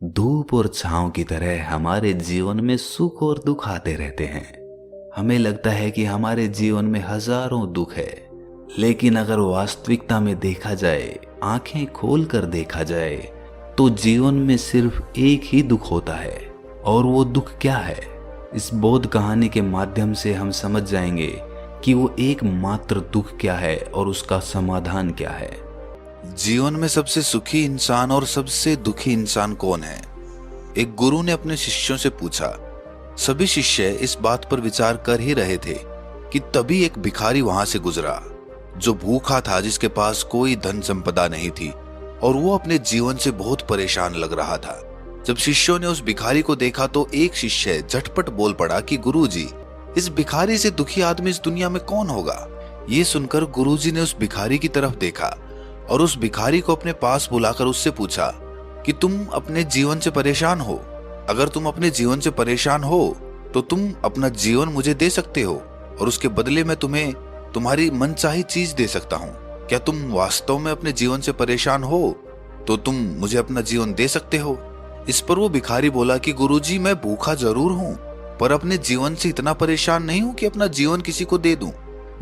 धूप और छांव की तरह हमारे जीवन में सुख और दुख आते रहते हैं। हमें लगता है कि हमारे जीवन में हजारों दुख है, लेकिन अगर वास्तविकता में देखा जाए, आंखें खोलकर देखा जाए, तो जीवन में सिर्फ एक ही दुख होता है। और वो दुख क्या है? इस बोध कहानी के माध्यम से हम समझ जाएंगे कि वो एकमात्र दुख क्या है और उसका समाधान क्या है। जीवन में सबसे सुखी इंसान और सबसे दुखी इंसान कौन है? एक गुरु ने अपने शिष्यों से पूछा। सभी शिष्य इस बात पर विचार कर ही रहे थे कि तभी एक भिखारी वहां से गुजरा, जो भूखा था, जिसके पास कोई धन संपदा नहीं थी और वो अपने जीवन से बहुत परेशान लग रहा था। जब शिष्यों ने उस भिखारी को देखा तो एक शिष्य झटपट बोल पड़ा कि गुरुजी, इस भिखारी से दुखी आदमी इस दुनिया में कौन होगा? ये सुनकर गुरुजी ने उस भिखारी की तरफ देखा और उस भिखारी को अपने पास बुलाकर उससे पूछा कि तुम अपने जीवन से परेशान हो? अगर तुम अपने जीवन से परेशान हो तो तुम अपना जीवन मुझे दे सकते हो और उसके बदले में तुम्हें तुम्हारी मनचाही चीज दे सकता हूँ। क्या तुम वास्तव में अपने जीवन से परेशान हो तो तुम मुझे अपना जीवन दे सकते हो? इस पर वो भिखारी बोला कि गुरुजी, मैं भूखा जरूर हूँ, पर अपने जीवन से इतना परेशान नहीं हूँ कि अपना जीवन किसी को दे दूं।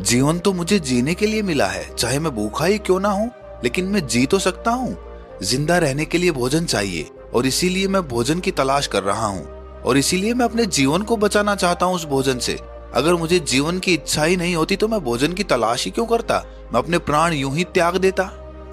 जीवन तो मुझे जीने के लिए मिला है, चाहे मैं भूखा ही क्यों ना हूँ, लेकिन मैं जी तो सकता हूँ। जिंदा रहने के लिए भोजन चाहिए और इसीलिए मैं भोजन की तलाश कर रहा हूँ और इसीलिए मैं अपने जीवन को बचाना चाहता हूँ उस भोजन से। अगर मुझे जीवन की इच्छा ही नहीं होती तो मैं भोजन की तलाश ही क्यों करता? मैं अपने प्राण यूं ही त्याग देता।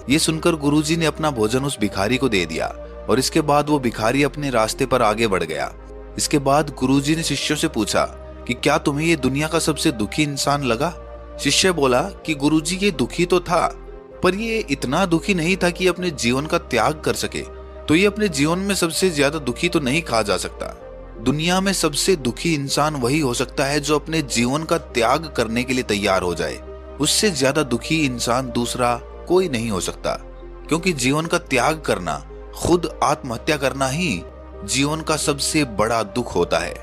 ये सुनकर गुरुजी ने अपना भोजन उस भिखारी को दे दिया और इसके बाद वो भिखारी अपने रास्ते पर आगे बढ़ गया। इसके बाद गुरुजी ने शिष्यों से पूछा कि क्या तुम्हें ये दुनिया का सबसे दुखी इंसान लगा? शिष्य बोला कि गुरुजी, ये दुखी तो था, पर ये इतना दुखी नहीं था कि अपने जीवन का त्याग कर सके। तो ये अपने जीवन में सबसे ज्यादा दुखी तो नहीं कहा जा सकता। दुनिया में सबसे दुखी इंसान वही हो सकता है जो अपने जीवन का त्याग करने के लिए तैयार हो जाए। उससे ज्यादा दुखी इंसान दूसरा कोई नहीं हो सकता, क्योंकि जीवन का त्याग करना, खुद आत्महत्या करना ही जीवन का सबसे बड़ा दुख होता है।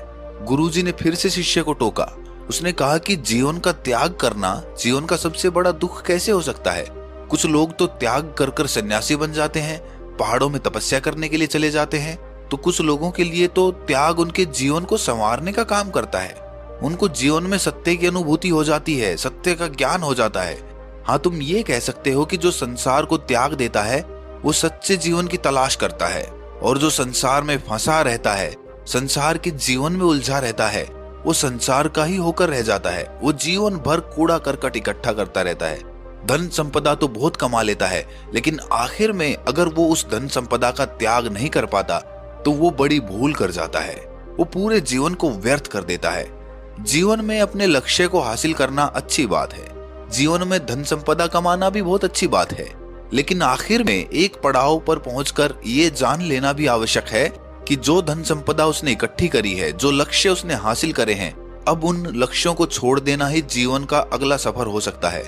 गुरुजी ने फिर से शिष्य को टोका। उसने कहा कि जीवन का त्याग करना जीवन का सबसे बड़ा दुख कैसे हो सकता है? कुछ लोग तो त्याग कर कर सन्यासी बन जाते हैं, पहाड़ों में तपस्या करने के लिए चले जाते हैं, तो कुछ लोगों के लिए तो त्याग उनके जीवन को संवारने का काम करता है। उनको जीवन में सत्य की अनुभूति हो जाती है, सत्य का ज्ञान हो जाता है। हाँ, तुम ये कह सकते हो कि जो संसार को त्याग देता है वो सच्चे जीवन की तलाश करता है, और जो संसार में फंसा रहता है, संसार के जीवन में उलझा रहता है, वो संसार का ही होकर रह जाता है। वो जीवन भर कूड़ा करकट इकट्ठा करता रहता है, धन संपदा तो बहुत कमा लेता है, लेकिन आखिर में अगर वो उस धन संपदा का त्याग नहीं कर पाता तो वो बड़ी भूल कर जाता है। वो पूरे जीवन को व्यर्थ कर देता है। जीवन में अपने लक्ष्य को हासिल करना अच्छी बात है, जीवन में धन संपदा कमाना भी बहुत अच्छी बात है, लेकिन आखिर में एक पड़ाव पर पहुंचकर ये जान लेना भी आवश्यक है कि जो धन संपदा उसने इकट्ठी करी है, जो लक्ष्य उसने हासिल करे हैं, अब उन लक्ष्यों को छोड़ देना ही जीवन का अगला सफर हो सकता है।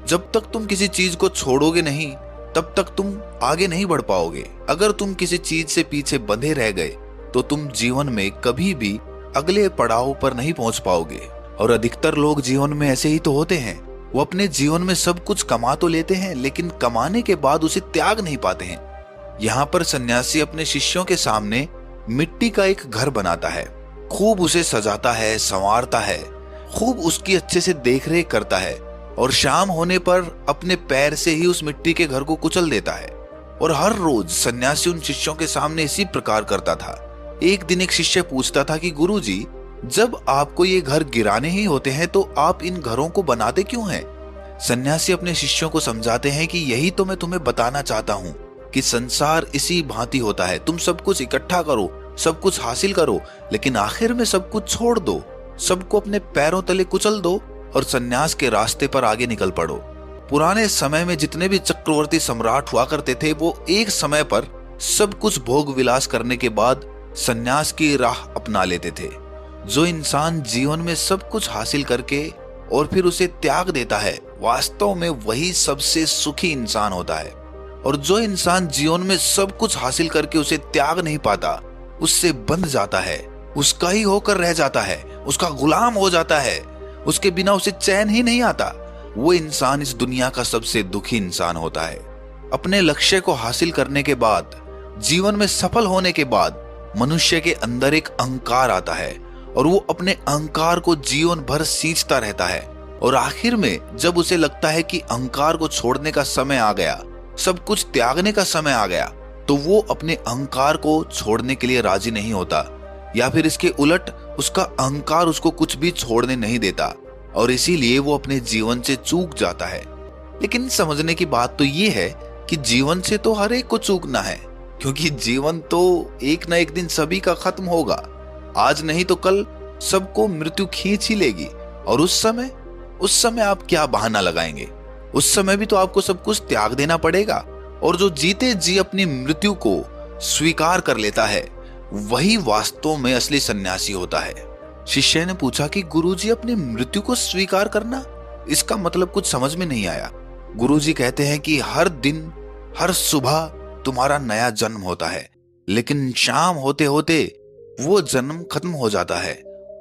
जब तक तुम किसी चीज को छोड़ोगे नहीं, तब तक तुम आगे नहीं बढ़ पाओगे। अगर तुम किसी चीज से पीछे बंधे रह गए तो तुम जीवन में कभी भी अगले पड़ाव पर नहीं पहुंच पाओगे। और अधिकतर लोग जीवन में ऐसे ही तो होते हैं। वो अपने जीवन में सब कुछ कमा तो लेते हैं, लेकिन कमाने के बाद उसे त्याग नहीं पाते हैं। यहाँ पर सन्यासी अपने शिष्यों के सामने मिट्टी का एक घर बनाता है, खूब उसे सजाता है, संवारता है, खूब उसकी अच्छे से देखरेख करता है, और शाम होने पर अपने पैर से ही उस मिट्टी के घर को कुचल देता है। और हर रोज सन्यासी उन शिष्यों के सामने इसी प्रकार करता था। एक दिन एक शिष्य पूछता था कि गुरुजी, जब आपको ये घर गिराने ही होते हैं तो आप इन घरों को बनाते क्यों हैं? सन्यासी अपने शिष्यों को समझाते हैं कि यही तो मैं तुम्हें बताना चाहता हूँ कि संसार इसी भांति होता है। तुम सब कुछ इकट्ठा करो, सब कुछ हासिल करो, लेकिन आखिर में सब कुछ छोड़ दो, सबको अपने पैरों तले कुचल दो और सन्यास के रास्ते पर आगे निकल पड़ो। पुराने समय में जितने भी चक्रवर्ती सम्राट हुआ करते थे, वो एक समय पर सब कुछ भोग विलास करने के बाद सन्यास की राह अपना लेते थे। जो इंसान जीवन में सब कुछ हासिल करके और फिर उसे त्याग देता है, वास्तव में वही सबसे सुखी इंसान होता है। और जो इंसान जीवन में सब कुछ हासिल करके उसे त्याग नहीं पाता, उससे बंध जाता है, उसका ही होकर रह जाता है, उसका गुलाम हो जाता है, उसके बिना उसे चैन ही नहीं आता, वो इंसान इस दुनिया का सबसे दुखी इंसान होता है। अपने लक्ष्य को हासिल करने के बाद जीवन में सफल होने के बाद मनुष्य के अंदर एक अहंकार आता है और वो अपने अहंकार को जीवन भर सींचता रहता है, और आखिर में जब उसे लगता है कि अहंकार को छोड़ने का समय आ गया, सब कुछ त्यागने का समय आ गया, तो वो अपने अहंकार को छोड़ने के लिए राजी नहीं होता, या फिर इसके उलट उसका अहंकार उसको कुछ भी छोड़ने नहीं देता, और इसीलिए वो अपने जीवन से चूक जाता है। लेकिन समझने की बात तो ये है कि जीवन से तो हर एक को चूकना है, क्योंकि जीवन तो एक ना एक दिन सभी का खत्म होगा। आज नहीं तो कल सबको मृत्यु खींच ही लेगी, और उस समय आप क्या बहाना लगाएंगे? उस समय भी तो आपको सब कुछ त्याग देना पड़ेगा। और जो जीते जी अपनी मृत्यु को स्वीकार कर लेता है, वही वास्तव में असली सन्यासी होता है। शिष्य ने पूछा कि गुरुजी, अपनी मृत्यु को स्वीकार करना, इसका मतलब कुछ समझ में नहीं आया। गुरुजी कहते हैं कि हर दिन हर सुबह तुम्हारा नया जन्म होता है, लेकिन शाम होते होते वो जन्म खत्म हो जाता है,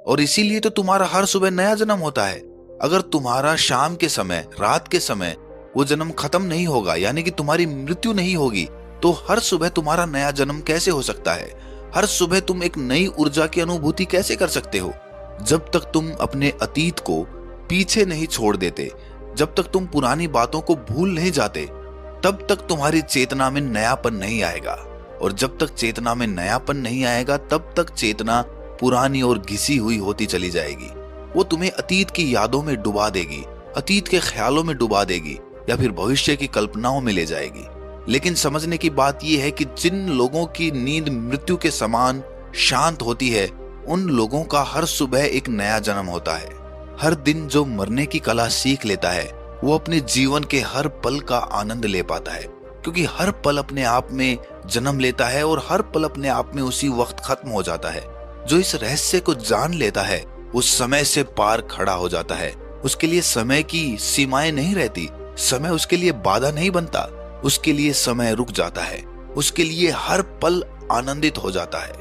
और इसीलिए तो तुम्हारा हर सुबह नया जन्म होता है। अगर तुम्हारा शाम के समय, रात के समय वो जन्म खत्म नहीं होगा, यानी कि तुम्हारी मृत्यु नहीं होगी, तो हर सुबह तुम्हारा नया जन्म कैसे हो सकता है? हर सुबह तुम एक नई ऊर्जा की अनुभूति कैसे कर सकते हो? जब तक तुम अपने अतीत को पीछे नहीं छोड़ देते, जब तक तुम पुरानी बातों को भूल नहीं जाते, तब तक तुम्हारी चेतना में नयापन नहीं आएगा, और जब तक चेतना में नयापन नहीं आएगा, तब तक चेतना पुरानी और घिसी हुई होती चली जाएगी। वो तुम्हें अतीत की यादों में डुबा देगी, अतीत के ख्यालों में डुबा देगी, या फिर भविष्य की कल्पनाओं में ले जाएगी। लेकिन समझने की बात यह है कि जिन लोगों की नींद मृत्यु के समान शांत होती है, उन लोगों का हर सुबह एक नया जन्म होता है। हर दिन जो मरने की कला सीख लेता है, वो अपने जीवन के हर पल का आनंद ले पाता है, क्योंकि हर पल अपने आप में जन्म लेता है और हर पल अपने आप में उसी वक्त खत्म हो जाता है। जो इस रहस्य को जान लेता है, उस समय से पार खड़ा हो जाता है। उसके लिए समय की सीमाएं नहीं रहती, समय उसके लिए बाधा नहीं बनता, उसके लिए समय रुक जाता है, उसके लिए हर पल आनंदित हो जाता है।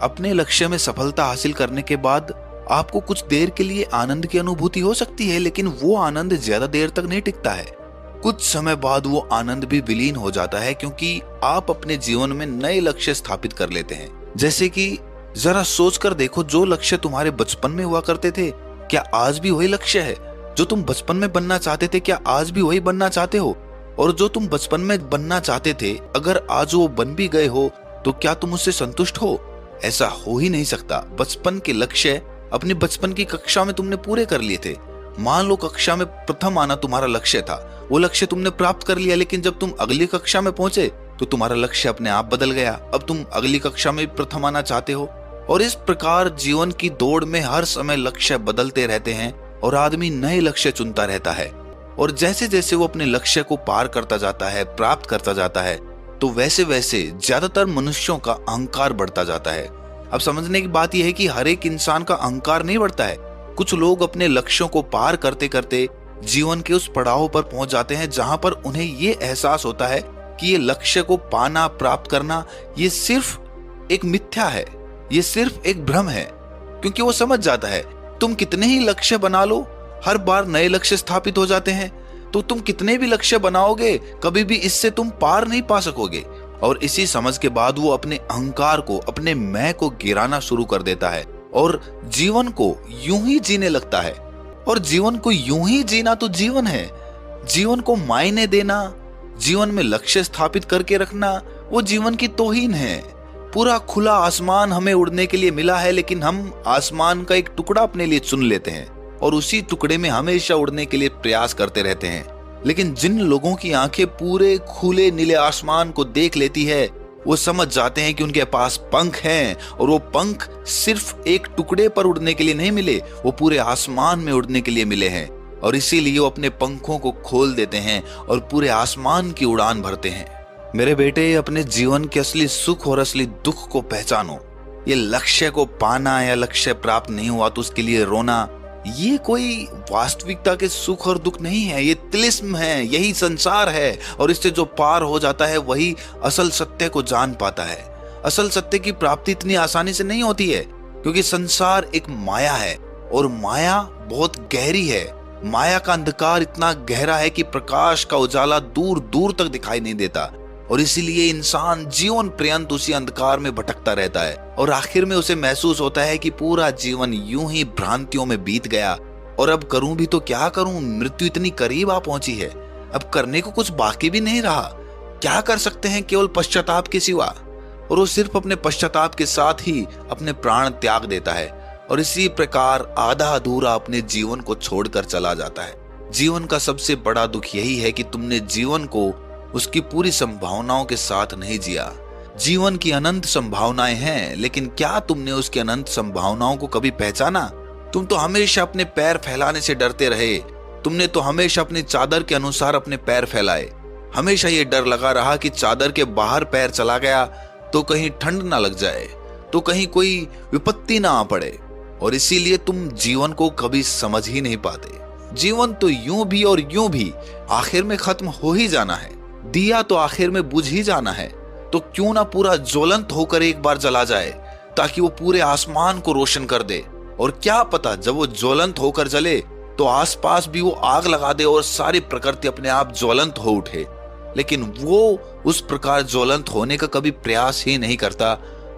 अपने लक्ष्य में सफलता हासिल करने के बाद आपको कुछ देर के लिए आनंद की अनुभूति हो सकती है, लेकिन वो आनंद ज्यादा देर तक नहीं टिकता है। कुछ समय बाद वो आनंद भी विलीन हो जाता है, क्योंकि आप अपने जीवन में नए लक्ष्य स्थापित कर लेते हैं। जैसे कि जरा सोचकर देखो, जो लक्ष्य तुम्हारे बचपन में हुआ करते थे, क्या आज भी वही लक्ष्य है? जो तुम बचपन में बनना चाहते थे, क्या आज भी वही बनना चाहते हो? और जो तुम बचपन में बनना चाहते थे, अगर आज वो बन भी गए हो, तो क्या तुम उससे संतुष्ट हो? ऐसा हो ही नहीं सकता। बचपन के लक्ष्य अपनी बचपन की कक्षा में तुमने पूरे कर लिए थे। मान लो कक्षा में प्रथम आना तुम्हारा लक्ष्य था, वो लक्ष्य तुमने प्राप्त कर लिया, लेकिन जब तुम अगली कक्षा में पहुंचे तो तुम्हारा लक्ष्य अपने आप बदल गया। अब तुम अगली कक्षा में प्रथम आना चाहते हो, और इस प्रकार जीवन की दौड़ में हर समय लक्ष्य बदलते रहते हैं और आदमी नए लक्ष्य चुनता रहता है। और जैसे जैसे वो अपने लक्ष्य को पार करता जाता है, प्राप्त करता जाता है, तो वैसे वैसे ज्यादातर मनुष्यों का अहंकार बढ़ता जाता है। अब समझने की बात यह है कि हर एक इंसान का अहंकार नहीं बढ़ता है। कुछ लोग अपने लक्ष्यों को पार करते करते जीवन के उस पड़ाव पर पहुंच जाते हैं जहां पर उन्हें ये एहसास होता है कि ये लक्ष्य को पाना, प्राप्त करना, ये सिर्फ एक मिथ्या है, ये सिर्फ एक भ्रम है। क्योंकि वो समझ जाता है, तुम कितने ही लक्ष्य बना लो, हर बार नए लक्ष्य स्थापित हो जाते हैं, तो तुम कितने भी लक्ष्य बनाओगे, कभी भी इससे तुम पार नहीं पा सकोगे। और इसी समझ के बाद वो अपने अहंकार को, अपने मैं को गिराना शुरू कर देता है और जीवन को यूं ही जीने लगता है। और जीवन को यूं ही जीना तो जीवन है। जीवन को मायने देना, जीवन में लक्ष्य स्थापित करके रखना, वो जीवन की तौहीन है। पूरा खुला आसमान हमें उड़ने के लिए मिला है, लेकिन हम आसमान का एक टुकड़ा अपने लिए चुन लेते हैं और उसी टुकड़े में हमेशा उड़ने के लिए प्रयास करते रहते हैं। लेकिन जिन लोगों की आंखें पूरे खुले नीले आसमान को देख लेती है, वो समझ जाते हैं कि उनके पास पंख हैं, और वो पंख सिर्फ एक टुकड़े पर उड़ने के लिए नहीं मिले, वो पूरे आसमान में उड़ने के लिए मिले हैं। और इसीलिए वो अपने पंखों को खोल देते हैं और पूरे आसमान की उड़ान भरते हैं। मेरे बेटे, अपने जीवन के असली सुख और असली दुख को पहचानो। ये लक्ष्य को पाना या लक्ष्य प्राप्त नहीं हुआ तो उसके लिए रोना, ये कोई वास्तविकता के सुख और दुख नहीं है, ये तिलिस्म है, यही संसार है। और इससे जो पार हो जाता है वही असल सत्य को जान पाता है। असल सत्य की प्राप्ति इतनी आसानी से नहीं होती है, क्योंकि संसार एक माया है और माया बहुत गहरी है। माया का अंधकार इतना गहरा है कि प्रकाश का उजाला दूर दूर तक दिखाई नहीं देता। और इसीलिए इंसान जीवन पर्यंत उसी अंधकार में भटकता रहता है और आखिर में उसे महसूस होता है कि पूरा जीवन यूं ही भ्रांतियों में बीत गया और अब करूं भी तो क्या करूं, मृत्यु इतनी करीब आ पहुंची है, अब करने को कुछ बाकी भी नहीं रहा, क्या कर सकते हैं केवल पश्चाताप के सिवा। और वो सिर्फ अपने पश्चाताप के साथ ही अपने प्राण त्याग देता है और इसी प्रकार आधा अधूरा अपने जीवन को छोड़कर चला जाता है। जीवन का सबसे बड़ा दुख यही है कि तुमने जीवन को उसकी पूरी संभावनाओं के साथ नहीं जिया। जीवन की अनंत संभावनाएं हैं, लेकिन क्या तुमने उसकी अनंत संभावनाओं को कभी पहचाना? तुम तो हमेशा अपने पैर फैलाने से डरते रहे। तुमने तो हमेशा अपनी चादर के अनुसार अपने पैर फैलाए। हमेशा ये डर लगा रहा कि चादर के बाहर पैर चला गया तो कहीं ठंड ना लग जाए, तो कहीं कोई विपत्ति ना आ पड़े, और इसीलिए तुम जीवन को कभी समझ ही नहीं पाते। जीवन तो यूं भी और यूं भी आखिर में खत्म हो ही जाना है। दिया तो आखिर में बुझ ही जाना है, तो क्यों ना पूरा ज्वलंत होकर एक बार जला जाए ताकि वो पूरे आसमान को रोशन कर दे। और क्या पता जब वो ज्वलंत होकर जले तो आसपास भी वो आग लगा दे और सारी प्रकृति अपने आप ज्वलंत हो उठे, लेकिन वो उस प्रकार ज्वलंत होने का कभी प्रयास ही नहीं करता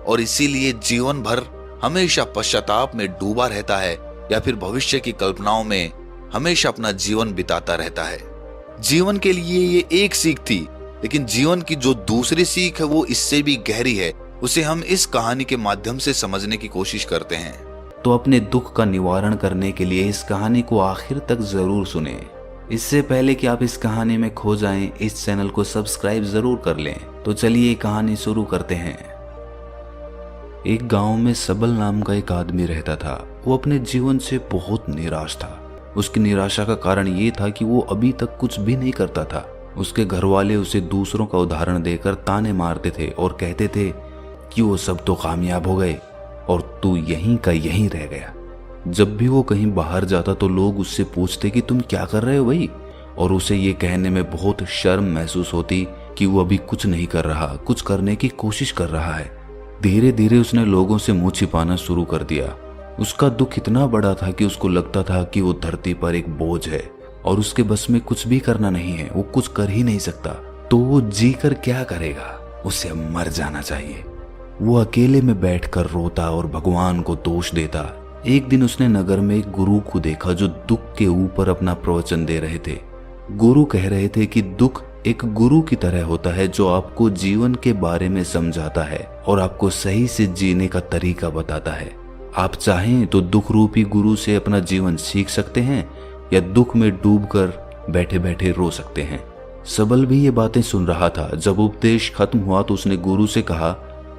और इसीलिए जीवन भर हमेशा पश्चाताप में डूबा रहता है या फिर भविष्य की कल्पनाओं में हमेशा अपना जीवन बिताता रहता है। जीवन के लिए ये एक सीख थी, लेकिन जीवन की जो दूसरी सीख है वो इससे भी गहरी है। उसे हम इस कहानी के माध्यम से समझने की कोशिश करते हैं। तो अपने दुख का निवारण करने के लिए इस कहानी को आखिर तक जरूर सुने। इससे पहले कि आप इस कहानी में खो जाएं, इस चैनल को सब्सक्राइब जरूर कर लें। तो चलिए कहानी शुरू करते हैं। एक गांव में सबल नाम का एक आदमी रहता था। वो अपने जीवन से बहुत निराश था। उसकी निराशा का कारण ये था कि वो अभी तक कुछ भी नहीं करता था। उसके घर वाले उसे दूसरों का उदाहरण देकर ताने मारते थे और कहते थे कि वो सब तो कामयाब हो गए और तू यहीं का यहीं रह गया। जब भी वो कहीं बाहर जाता तो लोग उससे पूछते कि तुम क्या कर रहे हो भाई, और उसे ये कहने में बहुत शर्म महसूस होती कि वो अभी कुछ नहीं कर रहा, कुछ करने की कोशिश कर रहा है। धीरे धीरे उसने लोगों से मुंह छिपाना शुरू कर दिया। उसका दुख इतना बड़ा था कि उसको लगता था कि वो धरती पर एक बोझ है और उसके बस में कुछ भी करना नहीं है, वो कुछ कर ही नहीं सकता। तो वो जी कर क्या करेगा, उसे मर जाना चाहिए। वो अकेले में बैठकर रोता और भगवान को दोष देता। एक दिन उसने नगर में एक गुरु को देखा जो दुख के ऊपर अपना प्रवचन दे रहे थे। गुरु कह रहे थे कि दुख एक गुरु की तरह होता है जो आपको जीवन के बारे में समझाता है और आपको सही से जीने का तरीका बताता है। आप चाहें तो दुख रूपी गुरु से अपना जीवन सीख सकते हैं या दुख में डूबकर बैठे बैठे रो सकते हैं। सबल भी ये बातें सुन रहा था। जब उपदेश खत्म हुआ तो उसने गुरु से कहा,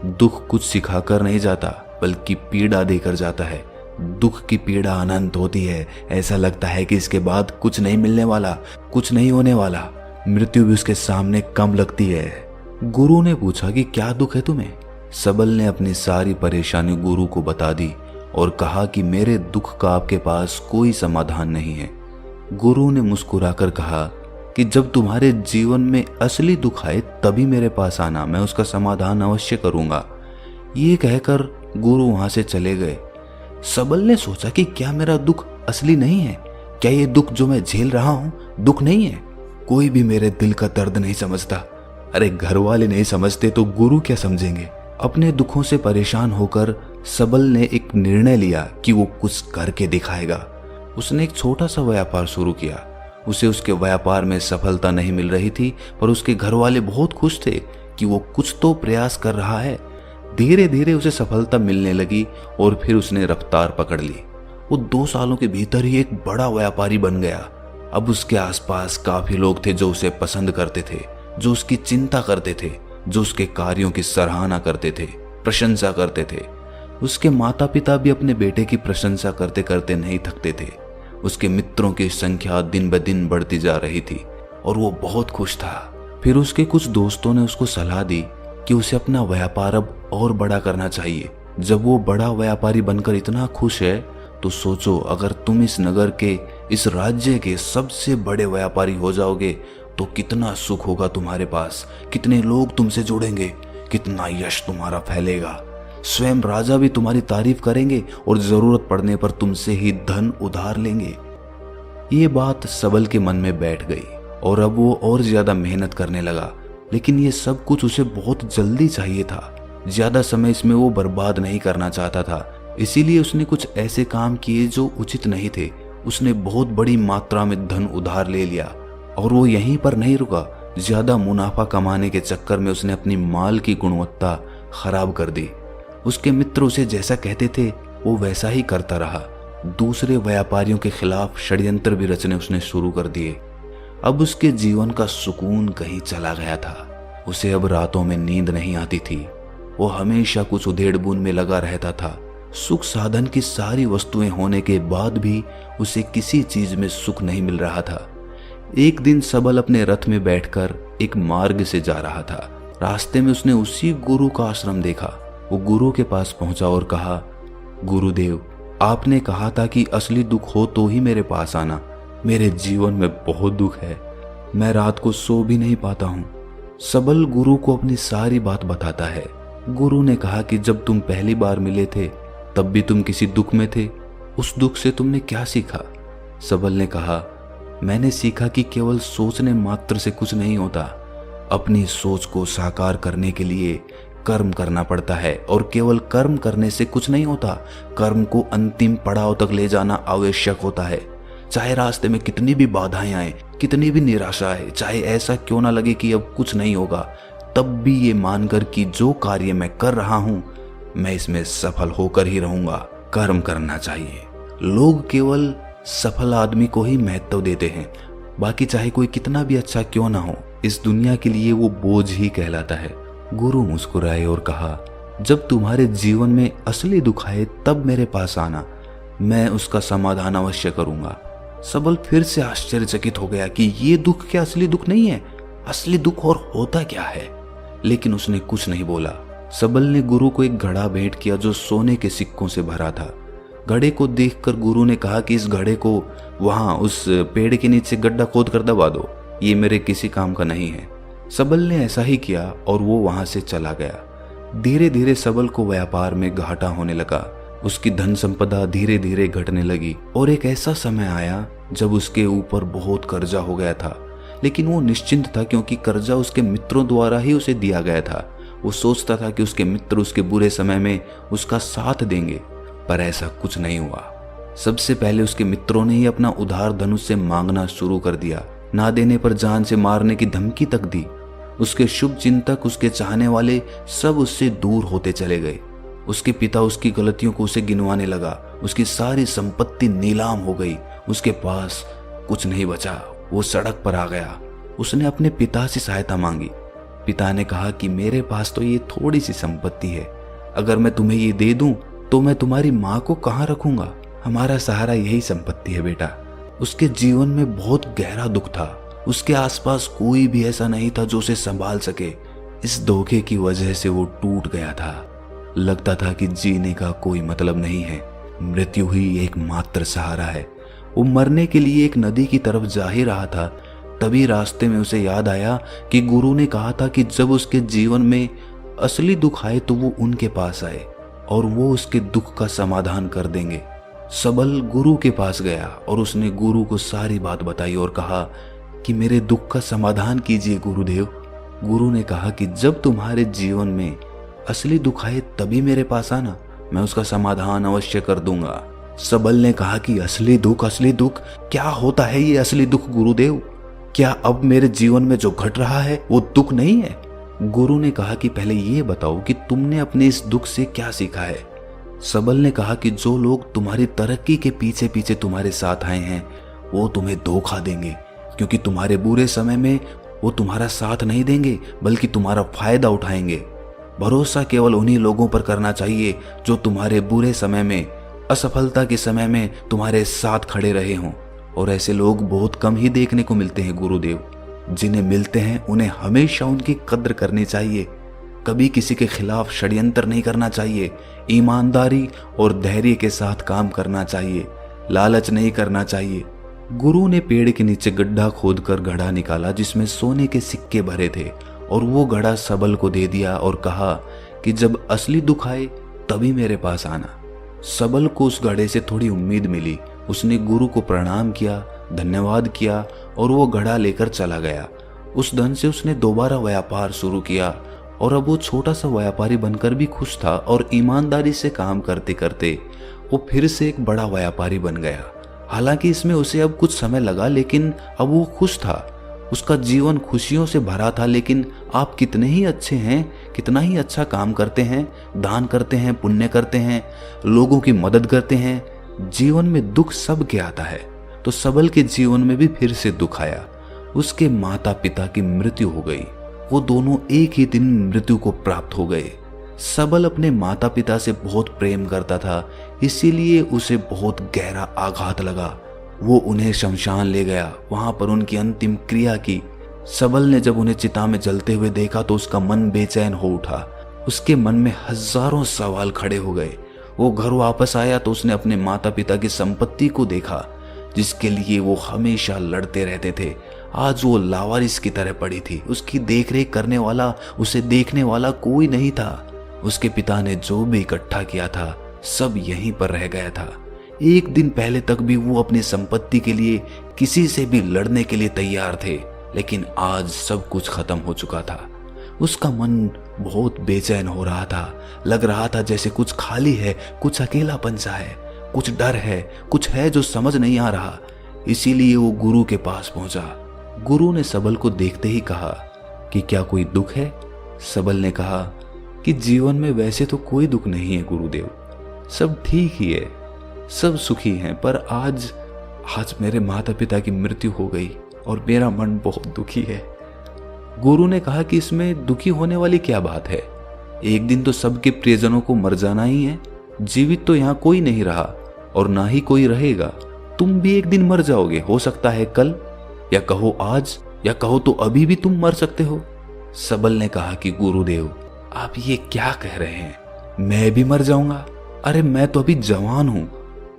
दुख कुछ सिखाकर नहीं जाता बल्कि पीड़ा देकर जाता है। दुख की पीड़ा अनंत होती है। ऐसा लगता है कि इसके बाद कुछ नहीं मिलने वाला, कुछ नहीं होने वाला। मृत्यु भी उसके सामने कम लगती है। गुरु ने पूछा कि क्या दुख है तुम्हें? सबल ने अपनी सारी परेशानी गुरु को बता दी और कहा कि मेरे दुख का आपके पास कोई समाधान नहीं है। गुरु ने मुस्कुराकर कहा कि जब तुम्हारे जीवन में असली दुख आए तभी मेरे पास आना, मैं उसका समाधान अवश्य करूंगा। ये कहकर गुरु वहां से चले गए। सबल ने सोचा कि क्या मेरा दुख असली नहीं है? क्या ये दुख जो मैं झेल रहा हूं दुख नहीं है? कोई भी मेरे दिल का दर्द नहीं समझता। अरे घर वाले नहीं समझते तो गुरु क्या समझेंगे? अपने दुखों से परेशान होकर सबल ने एक निर्णय लिया कि वो कुछ करके दिखाएगा। उसने एक छोटा सा व्यापार शुरू किया। उसे उसके व्यापार में सफलता नहीं मिल रही थी, पर उसके घर वाले बहुत खुश थे कि वो कुछ तो प्रयास कर रहा है। धीरे धीरे उसे सफलता मिलने लगी और फिर उसने रफ्तार पकड़ ली। वो 2 सालों के भीतर ही एक बड़ा व्यापारी बन गया। अब उसके आसपास काफी लोग थे जो उसे पसंद करते थे, जो उसकी चिंता करते थे, जो उसके कार्यों की सराहना करते थे, प्रशंसा करते थे। उसके माता पिता भी अपने बेटे की प्रशंसा करते करते नहीं थकते थे। उसके मित्रों की संख्या दिन ब दिन बढ़ती जा रही थी और वो बहुत खुश था। फिर उसके कुछ दोस्तों ने उसको सलाह दी कि उसे अपना व्यापार अब और बड़ा करना चाहिए। जब वो बड़ा व्यापारी बनकर इतना खुश है तो सोचो, अगर तुम इस नगर के, इस राज्य के सबसे बड़े व्यापारी हो जाओगे तो कितना सुख होगा तुम्हारे पास, कितने लोग तुमसे जुड़ेंगे, कितना यश तुम्हारा फैलेगा। स्वयं राजा भी तुम्हारी तारीफ करेंगे और जरूरत पड़ने पर तुमसे ही धन उधार लेंगे। ये बात सबल के मन में बैठ गई और अब वो और ज्यादा मेहनत करने लगा। लेकिन ये सब कुछ उसे बहुत जल्दी चाहिए था। ज्यादा समय इसमें वो बर्बाद नहीं करना चाहता था, इसीलिए उसने कुछ ऐसे काम किए जो उचित नहीं थे। उसने बहुत बड़ी मात्रा में धन उधार ले लिया और वो यहीं पर नहीं रुका। ज्यादा मुनाफा कमाने के चक्कर में उसने अपनी माल की गुणवत्ता खराब कर दी। उसके मित्र उसे जैसा कहते थे वो वैसा ही करता रहा। दूसरे व्यापारियों के खिलाफ षड्यंत्र भी रचने उसने शुरू कर दिए। अब उसके जीवन का सुकून कहीं चला गया था। उसे अब रातों में नींद नहीं आती थी। वो हमेशा कुछ उधेड़-बुन में लगा रहता था। सुख साधन की सारी वस्तुएं होने के बाद भी उसे किसी चीज में सुख नहीं मिल रहा था। एक दिन सबल अपने रथ में बैठकर एक मार्ग से जा रहा था। रास्ते में उसने उसी गुरु का आश्रम देखा। वो गुरु के पास पहुंचा और कहा, गुरुदेव, आपने कहा था कि असली दुख हो तो ही मेरे पास आना। मेरे जीवन में बहुत दुख है, मैं रात को सो भी नहीं पाता हूँ। सबल गुरु को अपनी सारी बात बताता है। गुरु ने कहा कि जब तुम पहली बार मिले थे तब भी तुम किसी दुख में थे। उस दुख से तुमने क्या सीखा? सबल ने कहा, मैंने सीखा कि केवल सोचने मात्र से कुछ नहीं होता। अपनी सोच को साकार करने के लिए कर्म करना पड़ता है और केवल कर्म करने से कुछ नहीं होता। कर्म को अंतिम पड़ाव तक ले जाना आवश्यक होता है। चाहे रास्ते में कितनी भी बाधाएं आए, कितनी भी निराशा आए, चाहे ऐसा क्यों ना लगे कि अब कुछ नहीं होगा, तब भी ये मानकर कि जो कार्य मैं कर रहा हूं मैं इसमें सफल होकर ही रहूंगा, कर्म करना चाहिए। लोग केवल सफल आदमी को ही महत्व देते हैं, बाकी चाहे कोई कितना भी अच्छा क्यों ना हो, इस दुनिया के लिए वो बोझ ही कहलाता है। गुरु मुस्कुराए और कहा, जब तुम्हारे जीवन में असली दुख आए तब मेरे पास आना, मैं उसका समाधान अवश्य करूंगा। सबल फिर से आश्चर्यचकित हो गया कि ये दुख क्या असली दुख नहीं है? असली दुख और होता क्या है? लेकिन उसने कुछ नहीं बोला। सबल ने गुरु को एक घड़ा भेंट किया जो सोने के सिक्कों से भरा था। घड़े को देखकर गुरु ने कहा कि इस घड़े को वहां उस पेड़ के नीचे गड्ढा खोद कर दबा दो, ये मेरे किसी काम का नहीं है। सबल ने ऐसा ही किया और वो वहां से चला गया। धीरे धीरे सबल को व्यापार में घाटा होने लगा। उसकी धन संपदा धीरे धीरे घटने लगी और एक ऐसा समय आया जब उसके ऊपर बहुत कर्जा हो गया था। लेकिन वो निश्चिंत था क्योंकि कर्जा उसके मित्रों द्वारा ही उसे दिया गया था। वो सोचता था कि उसके मित्र उसके बुरे समय में उसका साथ देंगे, पर ऐसा कुछ नहीं हुआ। सबसे पहले उसके मित्रों ने ही अपना उधार धन उससे मांगना शुरू कर दिया। ना देने पर जान से मारने की धमकी तक दी। उसके शुभ चिंतक, उसके चाहने वाले सब उससे दूर होते चले गए। उसके पिता उसकी गलतियों को उसे गिनवाने लगा। उसकी सारी संपत्ति नीलाम हो गई। उसके पास कुछ नहीं बचा। वो सड़क पर आ गया। उसने अपने पिता से सहायता मांगी। पिता ने कहा कि मेरे पास तो ये थोड़ी सी संपत्ति है, अगर मैं तुम्हें ये दे दूं तो मैं तुम्हारी माँ को कहाँ रखूंगा? हमारा सहारा यही संपत्ति है बेटा। उसके जीवन में बहुत गहरा दुख था। उसके आसपास कोई भी ऐसा नहीं था जो उसे संभाल सके। इस धोखे की वजह से वो टूट गया था। लगता था कि जीने का कोई मतलब नहीं है, मृत्यु ही एकमात्र सहारा है। वो मरने के लिए एक नदी की तरफ जा ही रहा था, तभी रास्ते में उसे याद आया कि गुरु ने कहा था कि जब उसके जीवन में असली दुख आए तो वो उनके पास आए और वो उसके दुख का समाधान कर देंगे। सबल गुरु के पास गया और उसने गुरु को सारी बात बताई और कहा कि मेरे दुख का समाधान कीजिए गुरुदेव। गुरु ने कहा कि जब तुम्हारे जीवन में असली दुख आए तभी मेरे पास आना, मैं उसका समाधान अवश्य कर दूंगा। सबल ने कहा कि असली दुख क्या होता है ये असली दुख गुरुदेव? क्या अब मेरे जीवन में जो घट रहा है वो दुख नहीं है? गुरु ने कहा कि पहले ये बताओ कि तुमने अपने इस दुख से क्या सीखा है। सबल ने कहा कि जो लोग तुम्हारी तरक्की के पीछे पीछे तुम्हारे साथ आए हैं वो तुम्हें धोखा देंगे, क्योंकि तुम्हारे बुरे समय में वो तुम्हारा साथ नहीं देंगे बल्कि तुम्हारा फायदा उठाएंगे। भरोसा केवल उन्हीं लोगों पर करना चाहिए जो तुम्हारे बुरे समय में, असफलता के समय में तुम्हारे साथ खड़े रहे हों। और ऐसे लोग बहुत कम ही देखने को मिलते हैं गुरुदेव। जिन्हें मिलते हैं उन्हें हमेशा उनकी कद्र करनी चाहिए। कभी किसी के खिलाफ षड्यंत्र नहीं करना चाहिए। ईमानदारी और धैर्य के साथ काम करना चाहिए। लालच नहीं करना चाहिए। गुरु ने पेड़ के नीचे गड्ढा खोदकर घड़ा निकाला जिसमें सोने के सिक्के भरे थे और वो घड़ा सबल को दे दिया और कहा कि जब असली दुख आए तभी मेरे पास आना। सबल को उस घड़े से थोड़ी उम्मीद मिली। उसने गुरु को प्रणाम किया, धन्यवाद किया और वो घड़ा लेकर चला गया। उस धन से उसने दोबारा व्यापार शुरू किया और अब वो छोटा सा व्यापारी बनकर भी खुश था और ईमानदारी से काम करते करते वो फिर से एक बड़ा व्यापारी बन गया। हालांकि इसमें उसे अब कुछ समय लगा, लेकिन अब वो खुश था। उसका जीवन खुशियों से भरा था। लेकिन आप कितने ही अच्छे हैं, कितना ही अच्छा काम करते हैं, दान करते हैं, पुण्य करते हैं, लोगों की मदद करते हैं, जीवन में दुख सबके आता है। तो सबल के जीवन में भी फिर से दुख आया। उसके माता पिता की मृत्यु हो गई। वो दोनों एक ही दिन मृत्यु को प्राप्त हो गए। सबल अपने माता पिता से बहुत प्रेम करता था, इसीलिए उसे बहुत गहरा आघात लगा। वो उन्हें शमशान ले गया, वहां पर उनकी अंतिम क्रिया की। सबल ने जब उन्हें चिता में जलते हुए देखा तो उसका मन बेचैन हो उठा। उसके मन में हजारों सवाल खड़े हो गए। वो घर वापस आया तो उसने अपने माता पिता की संपत्ति को देखा, जिसके लिए वो हमेशा लड़ते रहते थे। आज वो लावारिस की तरह पड़ी थी। उसकी देखरेख करने वाला, उसे देखने वाला कोई नहीं था। उसके पिता ने जो भी इकट्ठा किया था सब यहीं पर रह गया था। एक दिन पहले तक भी वो अपनी संपत्ति के लिए किसी से भी लड़ने के लिए तैयार थे, लेकिन आज सब कुछ खत्म हो चुका था। उसका मन बहुत बेचैन हो रहा था। लग रहा था जैसे कुछ खाली है, कुछ अकेलापन सा है, कुछ डर है, कुछ है जो समझ नहीं आ रहा। इसीलिए वो गुरु के पास पहुंचा। गुरु ने सबल को देखते ही कहा कि क्या कोई दुख है? सबल ने कहा कि जीवन में वैसे तो कोई दुख नहीं है गुरुदेव, सब ठीक ही है, सब सुखी हैं, पर आज मेरे माता पिता की मृत्यु हो गई और मेरा मन बहुत दुखी है। गुरु ने कहा कि इसमें दुखी होने वाली क्या बात है? एक दिन तो सबके प्रियजनों को मर जाना ही है। जीवित तो यहाँ कोई नहीं रहा और ना ही कोई रहेगा। तुम भी एक दिन मर जाओगे, हो सकता है कल, या कहो आज, या कहो तो अभी भी तुम मर सकते हो। सबल ने कहा कि गुरुदेव आप ये क्या कह रहे हैं? मैं भी मर जाऊंगा? अरे मैं तो अभी जवान हूं।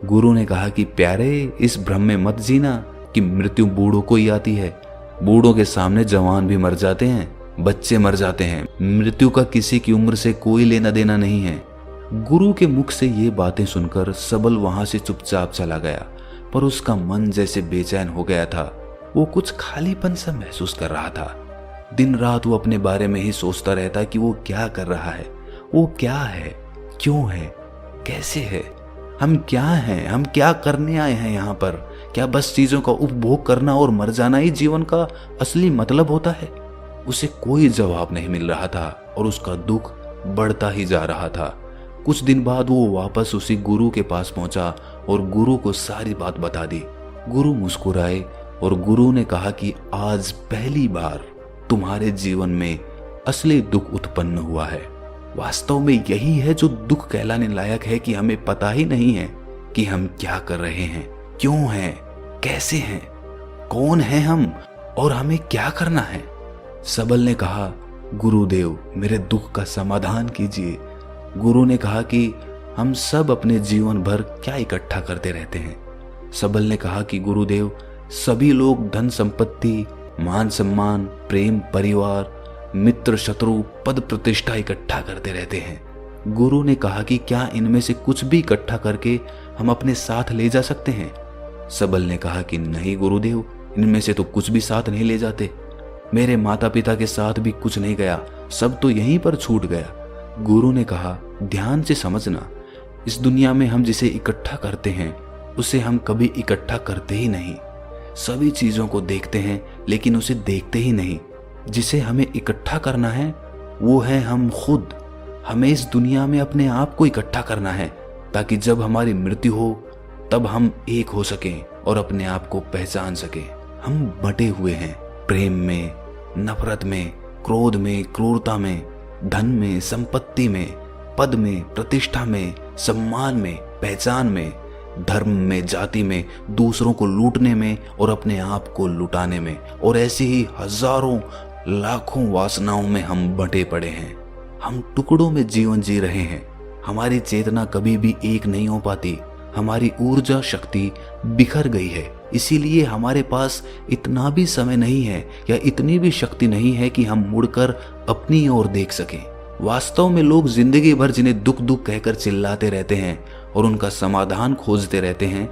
गुरु ने कहा कि प्यारे, इस भ्रम में मत जीना कि मृत्यु बूढ़ों को ही आती है। बूढ़ों के सामने जवान भी मर जाते हैं, बच्चे मर जाते हैं। मृत्यु का किसी की उम्र से कोई लेना देना नहीं है। गुरु के मुख से ये बातें सुनकर सबल वहां से चुपचाप चला गया, पर उसका मन जैसे बेचैन हो गया था। वो कुछ खालीपन सा महसूस कर रहा था। दिन रात वो अपने बारे में ही सोचता रहता कि वो क्या कर रहा है, वो क्या है, क्यों है, कैसे है, हम क्या हैं, हम क्या करने आए हैं यहाँ पर? क्या बस चीजों का उपभोग करना और मर जाना ही जीवन का असली मतलब होता है? उसे कोई जवाब नहीं मिल रहा था और उसका दुख बढ़ता ही जा रहा था। कुछ दिन बाद वो वापस उसी गुरु के पास पहुंचा और गुरु को सारी बात बता दी। गुरु मुस्कुराए और गुरु ने कहा कि आज पहली बार तुम्हारे जीवन में असली दुख उत्पन्न हुआ है। वास्तव में यही है जो दुख कहलाने लायक है कि हमें पता ही नहीं है कि हम क्या कर रहे हैं, क्यों हैं, कैसे हैं, कौन हैं हम और हमें क्या करना है। सबल ने कहा गुरुदेव मेरे दुख का समाधान कीजिए। गुरु ने कहा कि हम सब अपने जीवन भर क्या इकट्ठा करते रहते हैं। सबल ने कहा कि गुरुदेव सभी लोग धन संपत्ति, मान सम्मान, प्रेम, परिवार, मित्र, शत्रु, पद प्रतिष्ठा इकट्ठा करते रहते हैं। गुरु ने कहा कि क्या इनमें से कुछ भी इकट्ठा करके हम अपने साथ ले जा सकते हैं? सबल ने कहा कि नहीं गुरुदेव, इनमें से तो कुछ भी साथ नहीं ले जाते। मेरे माता पिता के साथ भी कुछ नहीं गया, सब तो यहीं पर छूट गया। गुरु ने कहा ध्यान से समझना, इस दुनिया में हम जिसे इकट्ठा करते हैं उसे हम कभी इकट्ठा करते ही नहीं। सभी चीजों को देखते हैं लेकिन उसे देखते ही नहीं। जिसे हमें इकट्ठा करना है वो है हम खुद। हमें इस दुनिया में अपने आप को इकट्ठा करना है ताकि जब हमारी मृत्यु हो तब हम एक हो सकें और अपने आप को पहचान सकें। हम बटे हुए हैं प्रेम में, नफरत में, क्रोध में, क्रूरता में, धन में, संपत्ति में, पद में, प्रतिष्ठा में, सम्मान में, पहचान में, धर्म में, जाति में, दूसरों को लूटने में और अपने आप को लुटाने में, और ऐसी ही हजारों लाखों वासनाओं में हम बटे पड़े हैं। हम टुकड़ों में जीवन जी रहे हैं। हमारी चेतना कभी भी एक नहीं हो पाती। हमारी ऊर्जा शक्ति बिखर गई है। इसीलिए हमारे पास इतना भी समय नहीं है या इतनी भी शक्ति नहीं है कि हम मुड़कर अपनी ओर देख सकें। वास्तव में लोग जिंदगी भर जिन्हें दुख दुख कहकर चिल्लाते रहते हैं और उनका समाधान खोजते रहते हैं,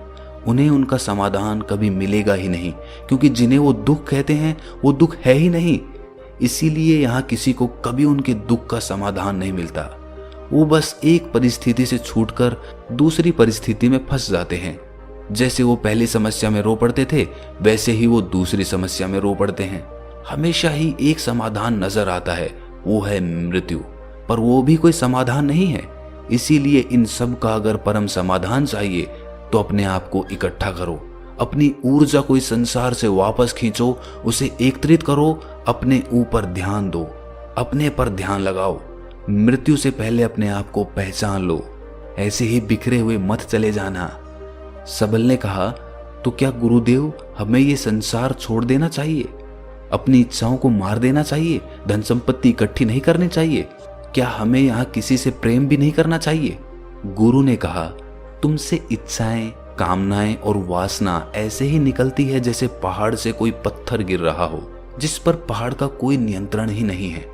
उन्हें उनका समाधान कभी मिलेगा ही नहीं, क्योंकि जिन्हें वो दुख कहते हैं वो दुख है ही नहीं। इसीलिए यहाँ किसी को कभी उनके दुख का समाधान नहीं मिलता। वो बस एक परिस्थिति से छूटकर दूसरी परिस्थिति में फंस जाते हैं। जैसे वो पहली समस्या में रो पड़ते थे, वैसे ही वो दूसरी समस्या में रो पड़ते हैं। हमेशा ही एक समाधान नजर आता है, वो है मृत्यु, पर वो भी कोई समाधान नहीं है। इसीलिए इन सब का अगर परम समाधान चाहिए तो अपने आप को इकट्ठा करो, अपनी ऊर्जा को इस संसार से वापस खींचो, उसे एकत्रित करो, अपने ऊपर ध्यान दो, अपने पर ध्यान लगाओ। मृत्यु से पहले अपने आप को पहचान लो, ऐसे ही बिखरे हुए मत चले जाना। सबल ने कहा, तो क्या गुरुदेव हमें ये संसार छोड़ देना चाहिए? अपनी इच्छाओं को मार देना चाहिए? धन संपत्ति इकट्ठी नहीं करनी चाहिए? क्या हमें यहाँ किसी से प्रेम भी नहीं करना चाहिए? गुरु ने कहा, तुमसे इच्छाएं, कामनाएं और वासना ऐसे ही निकलती है जैसे पहाड़ से कोई पत्थर गिर रहा हो, जिस पर पहाड़ का कोई नियंत्रण ही नहीं है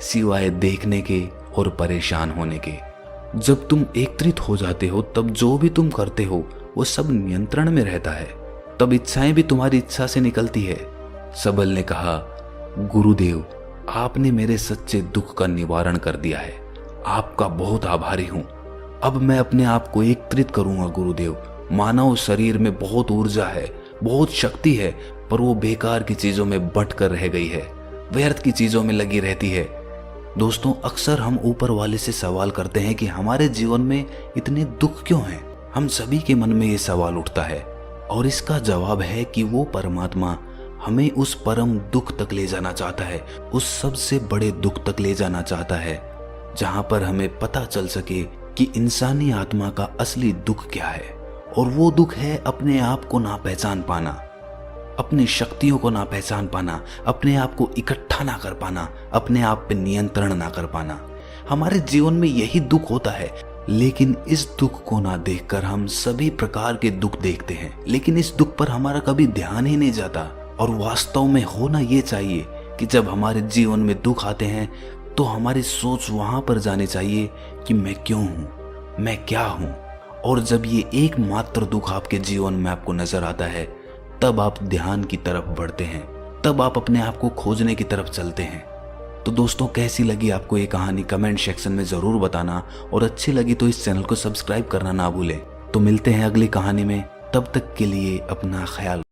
सिवाय देखने के और परेशान होने के। जब तुम एकत्रित हो जाते हो तब जो भी तुम करते हो वो सब नियंत्रण में रहता है, तब इच्छाएं भी तुम्हारी इच्छा से निकलती है। सबल ने कहा, गुरुदेव आपने मेरे सच्चे दुख का निवारण कर दिया है, आपका बहुत आभारी हूं। अब मैं अपने आप को एकत्रित करूंगा गुरुदेव। मानव शरीर में बहुत ऊर्जा है, बहुत शक्ति है, पर वो बेकार की चीजों में बट कर रह गई है, व्यर्थ की चीजों में लगी रहती है। दोस्तों, अक्सर हम ऊपर वाले से सवाल करते हैं कि हमारे जीवन में इतने दुख क्यों हैं। हम सभी के मन में ये सवाल उठता है और इसका जवाब है कि वो परमात्मा हमें उस परम दुख तक ले जाना चाहता है, उस सबसे बड़े दुख तक ले जाना चाहता है, जहां पर हमें पता चल सके कि इंसानी आत्मा का असली दुख क्या है। और वो दुख है अपने आप को ना पहचान पाना, अपनी शक्तियों को ना पहचान पाना, अपने आप को इकट्ठा ना कर पाना, अपने आप पे नियंत्रण ना कर पाना। हमारे जीवन में यही दुख होता है, लेकिन इस दुख को ना देखकर हम सभी प्रकार के दुख देखते हैं, लेकिन इस दुख पर हमारा कभी ध्यान ही नहीं जाता। और वास्तव में होना ये चाहिए कि जब हमारे जीवन में दुख आते हैं तो हमारी सोच वहां पर जानी चाहिए कि मैं क्यों हूं, मैं क्या हूं। और जब ये एकमात्र दुख आपके जीवन में आपको नजर आता है, तब आप ध्यान की तरफ बढ़ते हैं, तब आप अपने आप को खोजने की तरफ चलते हैं। तो दोस्तों, कैसी लगी आपको ये कहानी कमेंट सेक्शन में जरूर बताना, और अच्छी लगी तो इस चैनल को सब्सक्राइब करना ना भूलें। तो मिलते हैं अगली कहानी में, तब तक के लिए अपना ख्याल